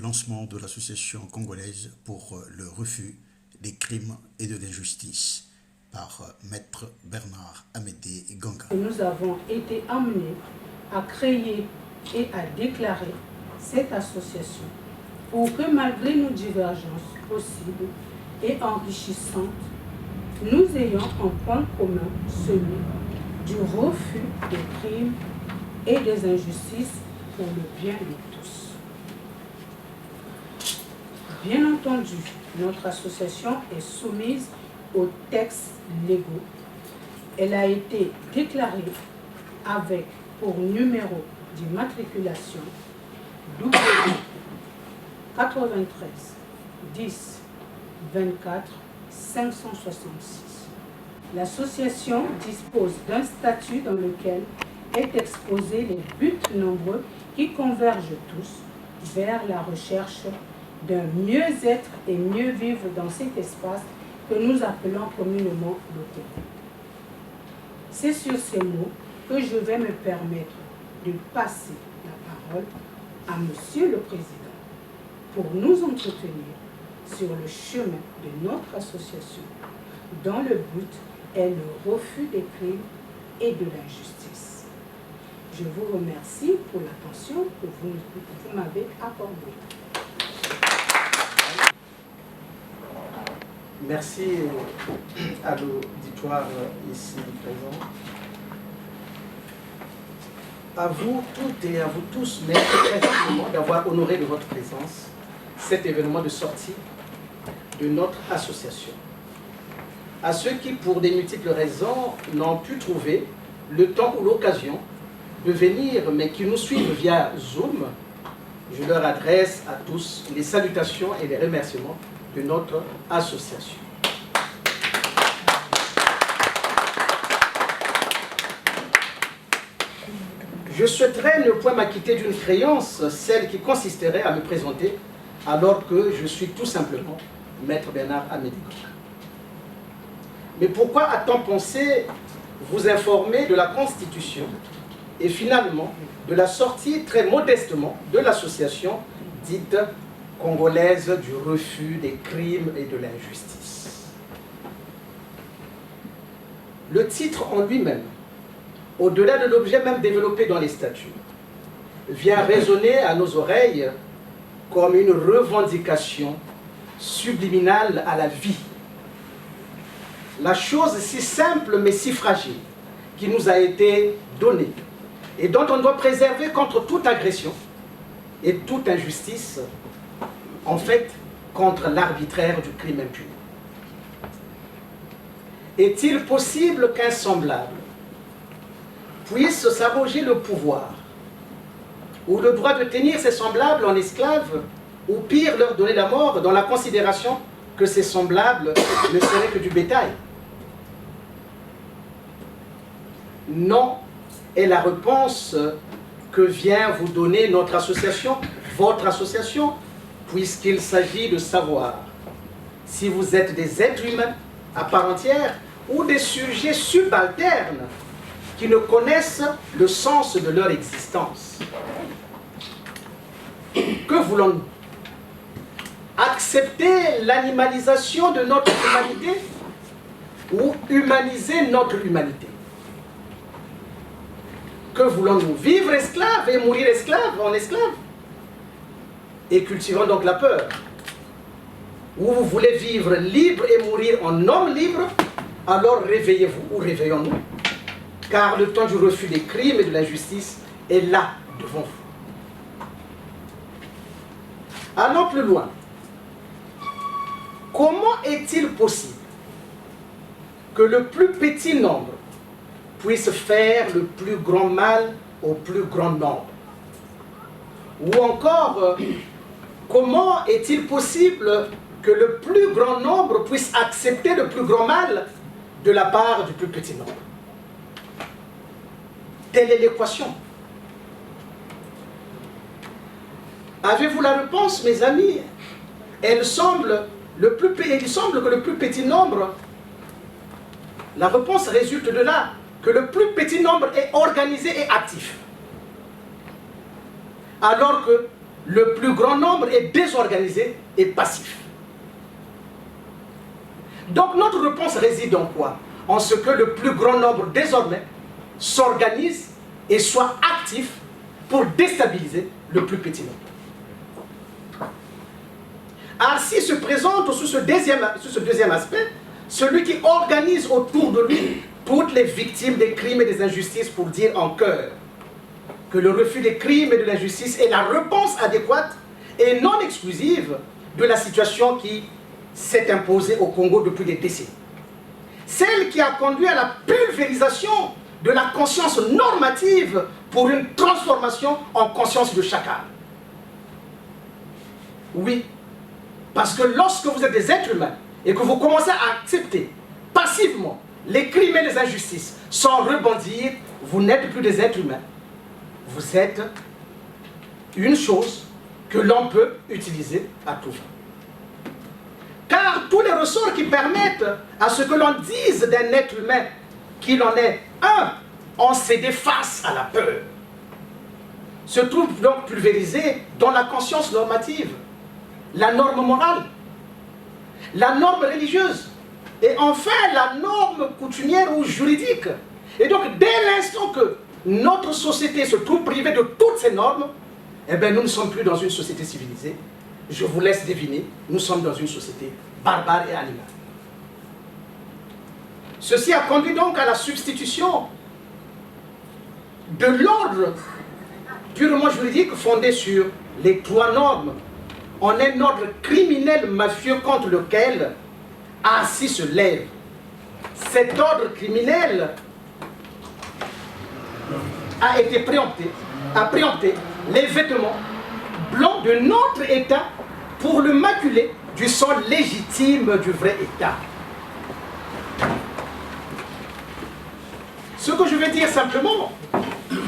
lancement de l'association congolaise pour le refus des crimes et de l'injustice par Maître Bernard Amédée Ganga. Nous avons été amenés à créer et à déclarer cette association pour que malgré nos divergences possibles et enrichissantes, nous ayons un point commun, celui du refus des crimes et des injustices pour le bien de tous. Bien entendu, notre association est soumise aux textes légaux. Elle a été déclarée avec pour numéro d'immatriculation W 93 10 24 566. L'association dispose d'un statut dans lequel est exposé les buts nombreux qui convergent tous vers la recherche d'un mieux-être et mieux vivre dans cet espace que nous appelons communément le Congo. C'est sur ces mots que je vais me permettre de passer la parole à Monsieur le Président pour nous entretenir sur le chemin de notre association dont le but est le refus des crimes et de l'injustice. Je vous remercie pour l'attention que vous m'avez accordée. Merci à l'auditoire ici présent. À vous toutes et à vous tous, merci très simplement d'avoir honoré de votre présence cet événement de sortie de notre association. À ceux qui, pour des multiples raisons, n'ont pu trouver le temps ou l'occasion de venir, mais qui nous suivent via Zoom, je leur adresse à tous les salutations et les remerciements de notre association. Je souhaiterais ne point m'acquitter d'une créance, celle qui consisterait à me présenter alors que je suis tout simplement Maître Bernard Amédée Ganga. Mais pourquoi a-t-on pensé vous informer de la Constitution et finalement de la sortie très modestement de l'association dite congolaise du refus des crimes et de l'injustice? Le titre en lui-même, au-delà de l'objet même développé dans les statuts, vient résonner à nos oreilles comme une revendication subliminale à la vie. La chose si simple mais si fragile qui nous a été donnée et dont on doit préserver contre toute agression et toute injustice, en fait, contre l'arbitraire du crime impuni. Est-il possible qu'un semblable puisse s'arroger le pouvoir ou le droit de tenir ses semblables en esclaves, ou pire, leur donner la mort dans la considération que ces semblables ne seraient que du bétail? Non est la réponse que vient vous donner notre association, votre association, puisqu'il s'agit de savoir si vous êtes des êtres humains à part entière ou des sujets subalternes qui ne connaissent le sens de leur existence. Que voulons-nous? Accepter l'animalisation de notre humanité ou humaniser notre humanité? Que voulons-nous? Vivre esclaves et mourir esclaves en esclaves? Et cultivons donc la peur. Ou vous voulez vivre libre et mourir en homme libre? Alors réveillez-vous ou réveillons-nous. Car le temps du refus des crimes et de l'injustice est là devant vous. Allons plus loin. Comment est-il possible que le plus petit nombre puisse faire le plus grand mal au plus grand nombre? Ou encore, comment est-il possible que le plus grand nombre puisse accepter le plus grand mal de la part du plus petit nombre? Telle est l'équation. Avez-vous la réponse, mes amis? Il semble que le plus petit nombre, la réponse résulte de là, que le plus petit nombre est organisé et actif. Alors que le plus grand nombre est désorganisé et passif. Donc notre réponse réside en quoi? En ce que le plus grand nombre désormais s'organise et soit actif pour déstabiliser le plus petit nombre. Ainsi se présente sous ce deuxième aspect celui qui organise autour de lui toutes les victimes des crimes et des injustices pour dire en chœur que le refus des crimes et de l'injustice est la réponse adéquate et non exclusive de la situation qui s'est imposée au Congo depuis des décennies. Celle qui a conduit à la pulvérisation de la conscience normative pour une transformation en conscience de chacun. Oui, parce que lorsque vous êtes des êtres humains et que vous commencez à accepter passivement les crimes et les injustices sans rebondir, vous n'êtes plus des êtres humains. Vous êtes une chose que l'on peut utiliser à tout va. Car tous les ressorts qui permettent à ce que l'on dise d'un être humain qu'il en est un, ont cédé face à la peur, se trouvent donc pulvérisés dans la conscience normative, la norme morale, la norme religieuse, et enfin la norme coutumière ou juridique. Et donc dès l'instant que notre société se trouve privée de toutes ces normes, eh bien nous ne sommes plus dans une société civilisée. Je vous laisse deviner, nous sommes dans une société barbare et animale. Ceci a conduit donc à la substitution de l'ordre purement juridique fondé sur les trois normes en un ordre criminel mafieux contre lequel ainsi se lève. Cet ordre criminel a été préempté, a préempté les vêtements blancs de notre État pour le maculer du sang légitime du vrai État. Ce que je veux dire simplement,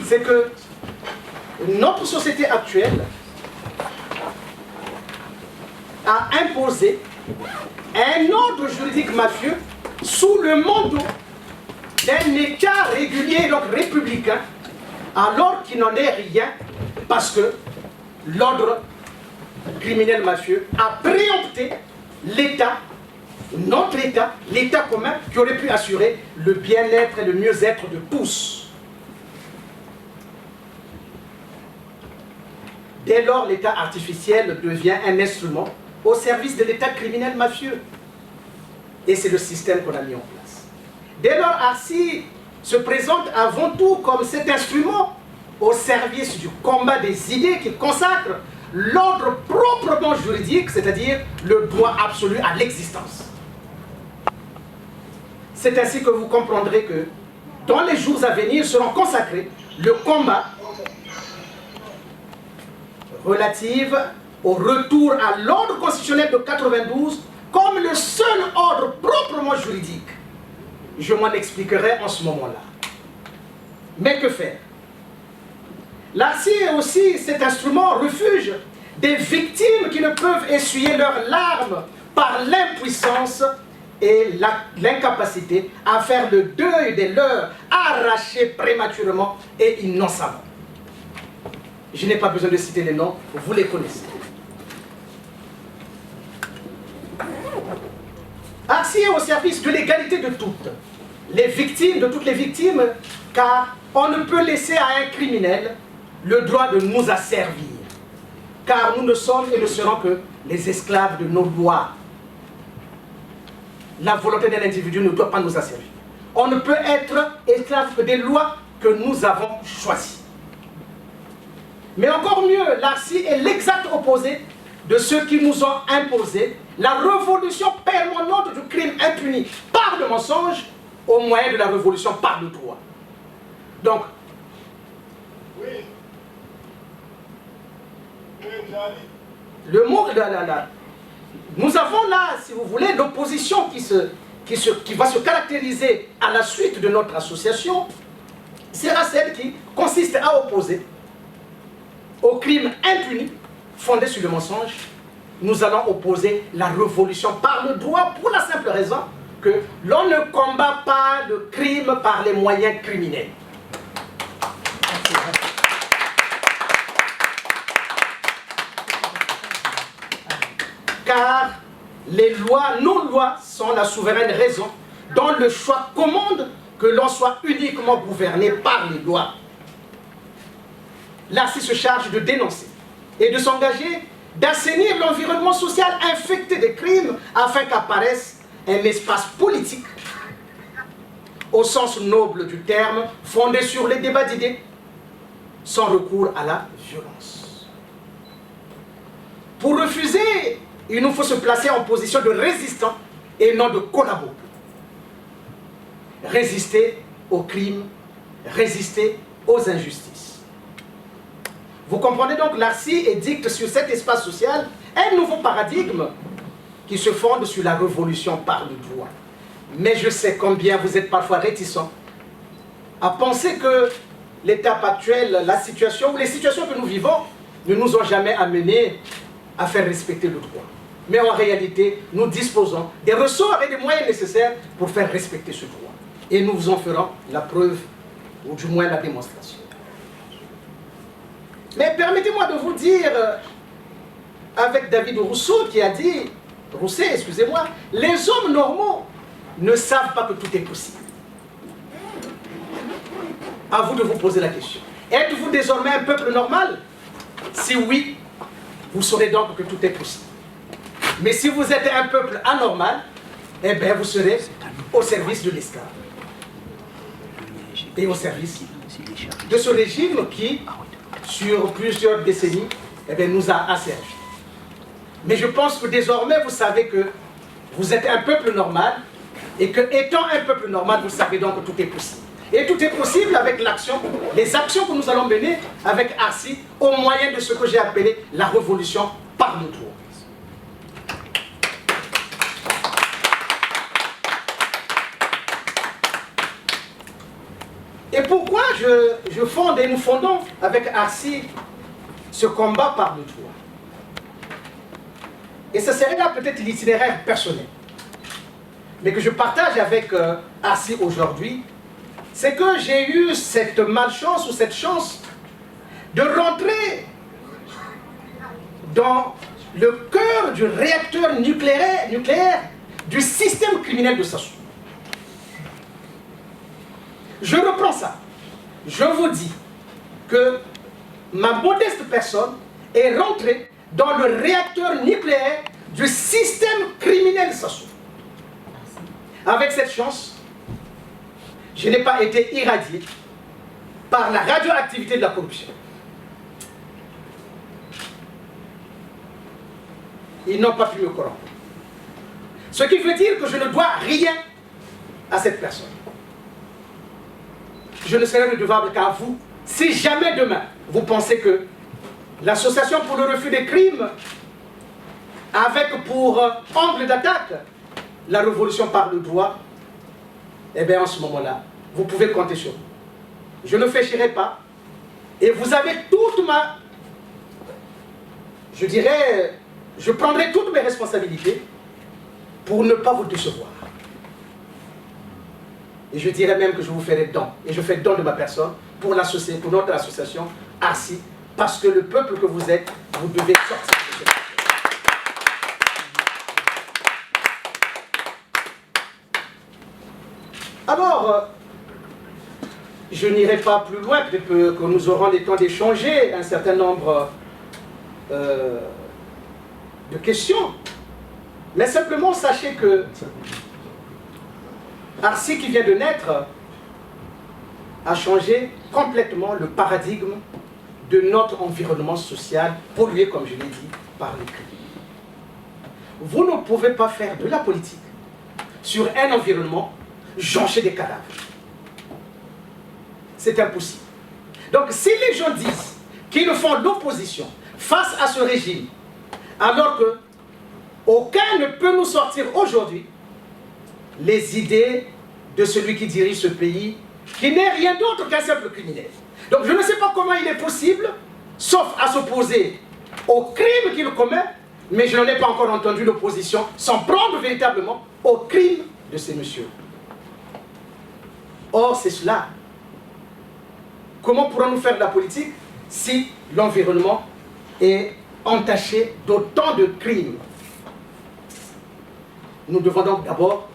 c'est que notre société actuelle a imposé un ordre juridique mafieux sous le manteau d'un État régulier, donc républicain, alors qu'il n'en est rien, parce que l'ordre criminel mafieux a préempté l'État, notre État, l'État commun, qui aurait pu assurer le bien-être et le mieux-être de tous. Dès lors, l'État artificiel devient un instrument au service de l'État criminel mafieux. Et c'est le système qu'on a mis en place. Dès lors, ARCI se présente avant tout comme cet instrument au service du combat des idées qui consacre l'ordre proprement juridique, c'est-à-dire le droit absolu à l'existence. C'est ainsi que vous comprendrez que dans les jours à venir seront consacrés le combat relatif au retour à l'ordre constitutionnel de 92 comme le seul ordre proprement juridique. Je m'en expliquerai en ce moment-là. Mais que faire? L'ARCI est aussi cet instrument refuge des victimes qui ne peuvent essuyer leurs larmes par l'impuissance et l'incapacité à faire le deuil des leurs arrachés prématurément et innocemment. Je n'ai pas besoin de citer les noms, vous les connaissez. ARCI est au service de l'égalité de toutes les victimes, de toutes les victimes, car on ne peut laisser à un criminel le droit de nous asservir, car nous ne sommes et ne serons que les esclaves de nos lois. La volonté d'un individu ne doit pas nous asservir. On ne peut être esclave que des lois que nous avons choisies. Mais encore mieux, l'ARCI est l'exact opposé de ceux qui nous ont imposé la révolution permanente du crime impuni par le mensonge au moyen de la révolution par le droit. Donc, le mot, nous avons là, si vous voulez, l'opposition qui va se caractériser à la suite de notre association, sera celle qui consiste à opposer au crime impuni fondé sur le mensonge. Nous allons opposer la révolution par le droit pour la simple raison que l'on ne combat pas le crime par les moyens criminels. car les lois, nos lois sont la souveraine raison dont le choix commande que l'on soit uniquement gouverné par les lois. L'ARCI se charge de dénoncer et de s'engager d'assainir l'environnement social infecté de crimes afin qu'apparaisse un espace politique au sens noble du terme, fondé sur les débats d'idées, sans recours à la violence. Pour refuser, il nous faut se placer en position de résistant et non de collaborateur. Résister aux crimes, résister aux injustices. Vous comprenez donc, l'ARCI édicte sur cet espace social un nouveau paradigme qui se fonde sur la révolution par le droit. Mais je sais combien vous êtes parfois réticents à penser que l'étape actuelle, la situation ou les situations que nous vivons ne nous ont jamais amenés à faire respecter le droit. Mais en réalité, nous disposons des ressorts et des moyens nécessaires pour faire respecter ce droit. Et nous vous en ferons la preuve, ou du moins la démonstration. Mais permettez-moi de vous dire, avec David Rousseau qui a dit, Rousset, excusez-moi, les hommes normaux ne savent pas que tout est possible. À vous de vous poser la question. Êtes-vous désormais un peuple normal? Si oui, vous saurez donc que tout est possible. Mais si vous êtes un peuple anormal, eh bien vous serez au service de l'esclave. Et au service de ce régime qui, sur plusieurs décennies, eh bien, nous a asservis. Mais je pense que désormais, vous savez que vous êtes un peuple normal, et que, étant un peuple normal, vous savez donc que tout est possible. Et tout est possible avec l'action, les actions que nous allons mener avec ARCI, au moyen de ce que j'ai appelé la révolution par le droit. Et pourquoi je fonde et nous fondons avec ARCI ce combat par le droit? Et ce serait là peut-être l'itinéraire personnel, mais que je partage avec ARCI aujourd'hui, c'est que j'ai eu cette malchance ou cette chance de rentrer dans le cœur du réacteur nucléaire du système criminel de Sassou. Je reprends ça. Je vous dis que ma modeste personne est rentrée dans le réacteur nucléaire du système criminel Sassou. Avec cette chance, je n'ai pas été irradié par la radioactivité de la corruption. Ils n'ont pas pu me corrompre. Ce qui veut dire que je ne dois rien à cette personne. Je ne serai redevable qu'à vous. Si jamais demain, vous pensez que l'association pour le refus des crimes, avec pour angle d'attaque la révolution par le droit, eh bien en ce moment-là, vous pouvez compter sur moi. Je ne fléchirai pas. Et vous avez toute ma... Je dirais, je prendrai toutes mes responsabilités pour ne pas vous décevoir. Et je dirais même que je vous ferai don. Et je fais don de ma personne pour notre association ARCI, parce que le peuple que vous êtes, vous devez sortir de cette situation. Alors, je n'irai pas plus loin, peut-être que nous aurons le temps d'échanger un certain nombre de questions. Mais simplement, sachez que ARCI qui vient de naître a changé complètement le paradigme de notre environnement social, pollué, comme je l'ai dit, par les crimes. Vous ne pouvez pas faire de la politique sur un environnement jonché des cadavres. C'est impossible. Donc si les gens disent qu'ils font l'opposition face à ce régime, alors que aucun ne peut nous sortir aujourd'hui les idées de celui qui dirige ce pays, qui n'est rien d'autre qu'un simple criminel. Donc je ne sais pas comment il est possible, sauf à s'opposer au crime qu'il commet, mais je n'en ai pas encore entendu l'opposition s'en prendre véritablement au crime de ces messieurs. Or, c'est cela. Comment pourrons-nous faire de la politique si l'environnement est entaché d'autant de crimes? Nous devons donc d'abord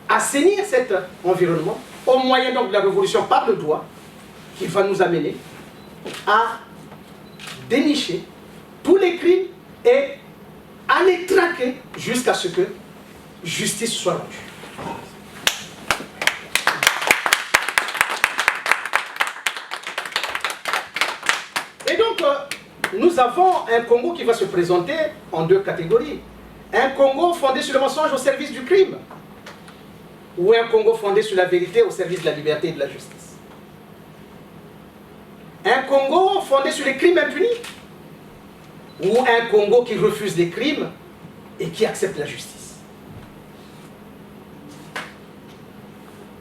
assainir cet environnement au moyen donc de la révolution par le droit qui va nous amener à dénicher tous les crimes et à les traquer jusqu'à ce que justice soit rendue. Et donc, nous avons un Congo qui va se présenter en deux catégories. Un Congo fondé sur le mensonge au service du crime, ou un Congo fondé sur la vérité au service de la liberté et de la justice. Un Congo fondé sur les crimes impunis, ou un Congo qui refuse les crimes et qui accepte la justice.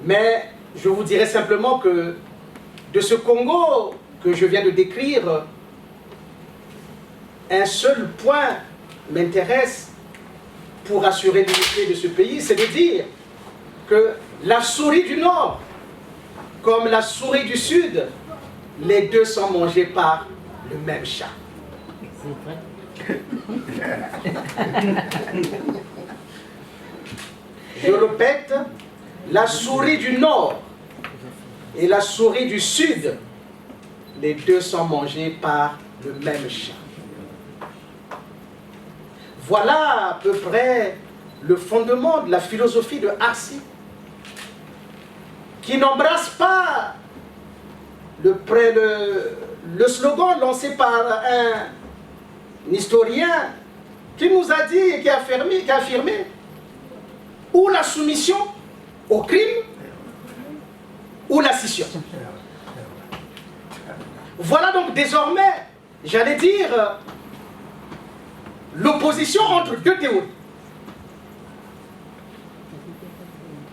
Mais je vous dirais simplement que de ce Congo que je viens de décrire, un seul point m'intéresse pour assurer l'unité de ce pays, c'est de dire que la souris du Nord, comme la souris du Sud, les deux sont mangés par le même chat. Je répète, la souris du Nord et la souris du Sud, les deux sont mangés par le même chat. Voilà à peu près le fondement de la philosophie de Arcy, qui n'embrasse pas le slogan lancé par un historien qui nous a dit et qui a affirmé ou la soumission au crime ou la scission. Voilà donc désormais, j'allais dire, l'opposition entre deux théories.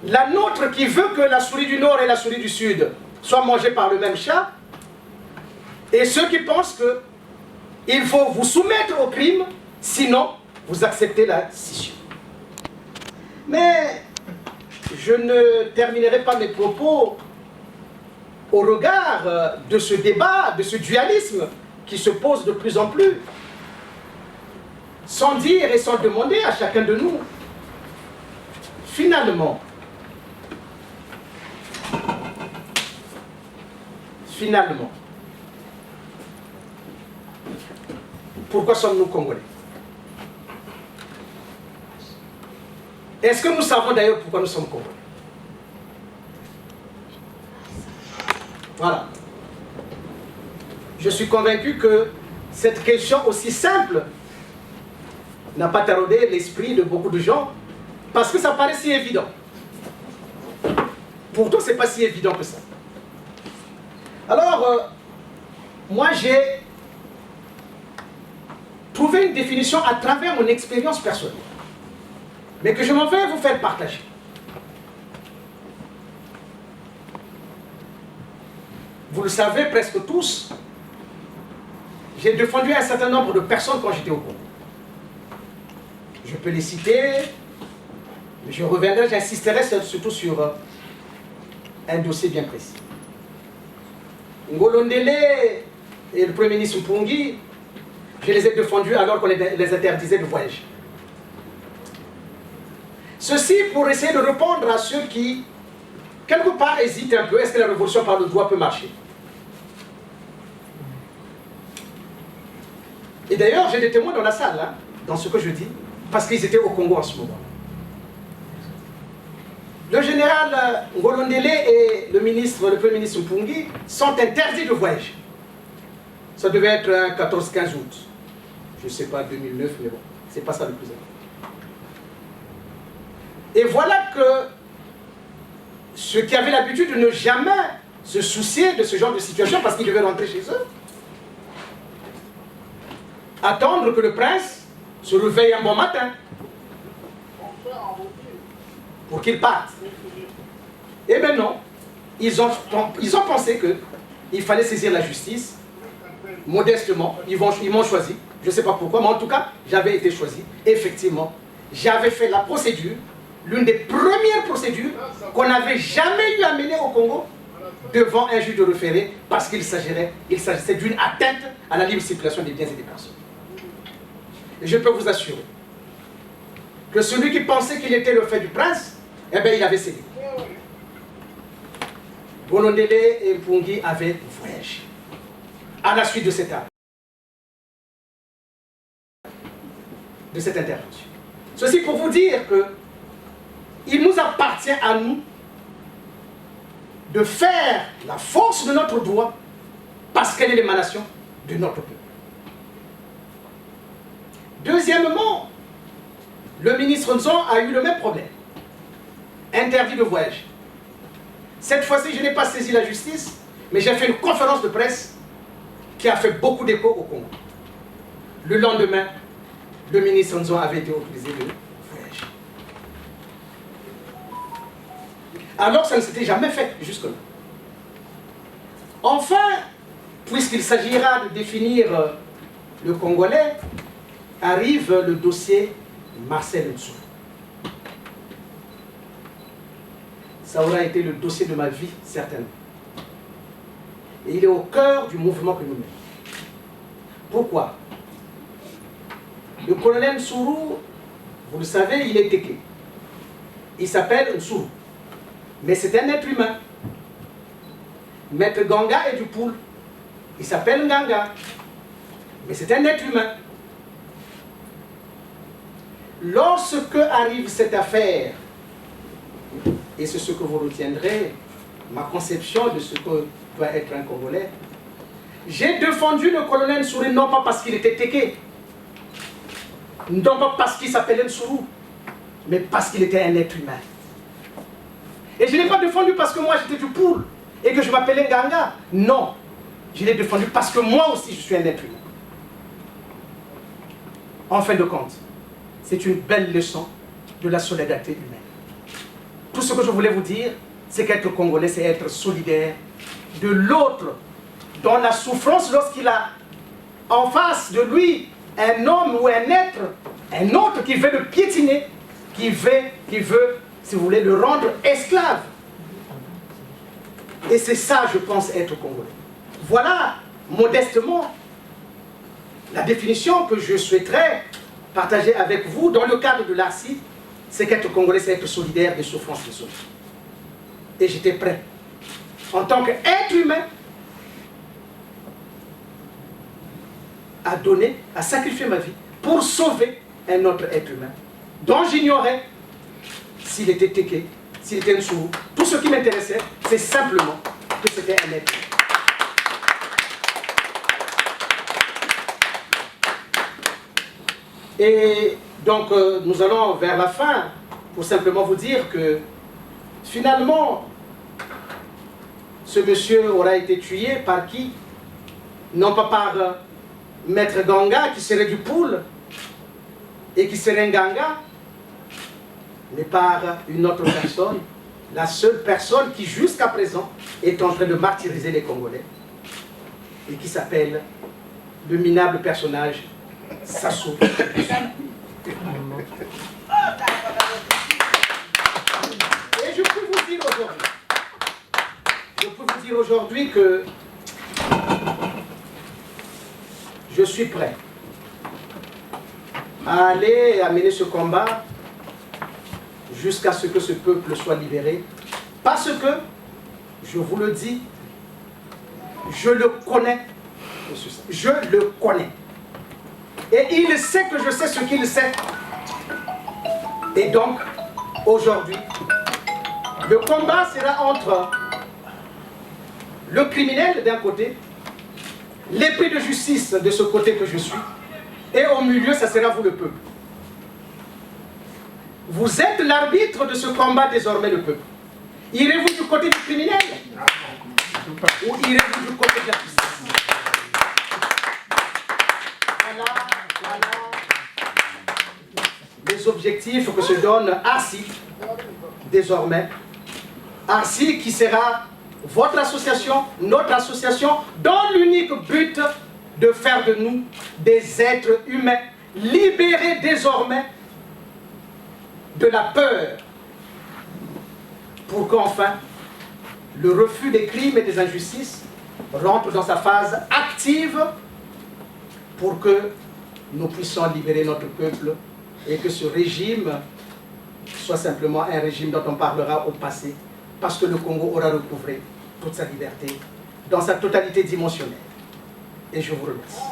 La nôtre qui veut que la souris du Nord et la souris du Sud soient mangées par le même chat, et ceux qui pensent qu'il faut vous soumettre au crime, sinon vous acceptez la scission. Mais je ne terminerai pas mes propos au regard de ce débat, de ce dualisme qui se pose de plus en plus, sans dire et sans demander à chacun de nous, finalement, pourquoi sommes-nous Congolais? Est-ce que nous savons d'ailleurs pourquoi nous sommes Congolais? Voilà. Je suis convaincu que cette question aussi simple n'a pas taraudé l'esprit de beaucoup de gens parce que ça paraît si évident. Pourtant, ce n'est pas si évident que ça. Alors, moi j'ai trouvé une définition à travers mon expérience personnelle, mais que je m'en vais vous faire partager. Vous le savez presque tous, j'ai défendu un certain nombre de personnes quand j'étais au Congo. Je peux les citer, mais je reviendrai, j'insisterai surtout sur un dossier bien précis. Ngolo Ndele et le Premier ministre Mpungi, je les ai défendus alors qu'on les interdisait de voyager. Ceci pour essayer de répondre à ceux qui, quelque part, hésitent un peu, est-ce que la révolution par le droit peut marcher? Et d'ailleurs, j'ai des témoins dans la salle, hein, dans ce que je dis, parce qu'ils étaient au Congo en ce moment. Le général Ngolo Ndele et le Premier ministre Mpungi sont interdits de voyager. Ça devait être un 14-15 août. Je ne sais pas, 2009, mais bon, c'est pas ça le plus important. Et voilà que ceux qui avaient l'habitude de ne jamais se soucier de ce genre de situation parce qu'ils devaient rentrer chez eux, attendre que le prince se réveille un bon matin pour qu'il parte. Eh bien non, ils ont pensé qu'il fallait saisir la justice, modestement, ils m'ont choisi, je ne sais pas pourquoi, mais en tout cas, j'avais été choisi. Effectivement, j'avais fait la procédure, l'une des premières procédures qu'on n'avait jamais eu à mener au Congo devant un juge de référé parce qu'il s'agissait d'une atteinte à la libre circulation des biens et des personnes. Et je peux vous assurer que celui qui pensait qu'il était le fait du prince, eh bien il avait cédé. Bolondele et Mpungi avaient voyagé à la suite de cette intervention. Ceci pour vous dire que il nous appartient à nous de faire la force de notre droit parce qu'elle est l'émanation de notre peuple. Deuxièmement, le ministre Nzon a eu le même problème. Interdit de voyage. Cette fois-ci, je n'ai pas saisi la justice, mais j'ai fait une conférence de presse qui a fait beaucoup d'écho au Congo. Le lendemain, le ministre Nzon avait été autorisé de voyager. Alors, ça ne s'était jamais fait jusque-là. Enfin, puisqu'il s'agira de définir le Congolais, arrive le dossier Marcel Ntsou. Ça aura été le dossier de ma vie, certainement. Et il est au cœur du mouvement que nous menons. Pourquoi? Le colonel Nsourou, vous le savez, il est téké. Il s'appelle Nsourou. Mais c'est un être humain. Maître Ganga est du Poul. Il s'appelle Nganga. Mais c'est un être humain. Lorsque arrive cette affaire, et c'est ce que vous retiendrez, ma conception de ce que doit être un Congolais, j'ai défendu le colonel Nsourou non pas parce qu'il était téké, non pas parce qu'il s'appelait Nsourou, mais parce qu'il était un être humain. Et je ne l'ai pas défendu parce que moi j'étais du Poul et que je m'appelais Nganga. Non, je l'ai défendu parce que moi aussi je suis un être humain. En fin de compte, c'est une belle leçon de la solidarité humaine. Tout ce que je voulais vous dire, c'est qu'être Congolais, c'est être solidaire de l'autre, dans la souffrance lorsqu'il a en face de lui un homme ou un être, un autre qui veut le piétiner, qui veut, si vous voulez, le rendre esclave. Et c'est ça, je pense, être Congolais. Voilà, modestement, la définition que je souhaiterais partager avec vous dans le cadre de l'ARCI, c'est qu'être Congolais, c'est être solidaire des souffrances des autres. Et j'étais prêt, en tant qu'être humain, à donner, à sacrifier ma vie pour sauver un autre être humain, dont j'ignorais s'il était téké, s'il était Nsourou. Tout ce qui m'intéressait, c'est simplement que c'était un être humain. Et donc, nous allons vers la fin pour simplement vous dire que finalement, ce monsieur aura été tué par qui? Non pas par Maître Ganga qui serait du Poul et qui serait Nganga, mais par une autre personne, la seule personne qui jusqu'à présent est en train de martyriser les Congolais et qui s'appelle le minable personnage Sassou. Et je peux vous dire aujourd'hui que je suis prêt à aller amener ce combat jusqu'à ce que ce peuple soit libéré, parce que, je vous le dis, je le connais, je le connais. Et il sait que je sais ce qu'il sait. Et donc, aujourd'hui, le combat sera entre le criminel d'un côté, l'épée de justice de ce côté que je suis, et au milieu, ça sera vous le peuple. Vous êtes l'arbitre de ce combat désormais, le peuple. Irez-vous du côté du criminel ou irez-vous du côté de la justice? Voilà les objectifs que se donne ARCI désormais. ARCI qui sera votre association, notre association, dans l'unique but de faire de nous des êtres humains libérés désormais de la peur, pour qu'enfin le refus des crimes et des injustices rentre dans sa phase active pour que nous puissions libérer notre peuple et que ce régime soit simplement un régime dont on parlera au passé, parce que le Congo aura recouvré toute sa liberté dans sa totalité dimensionnelle. Et je vous remercie.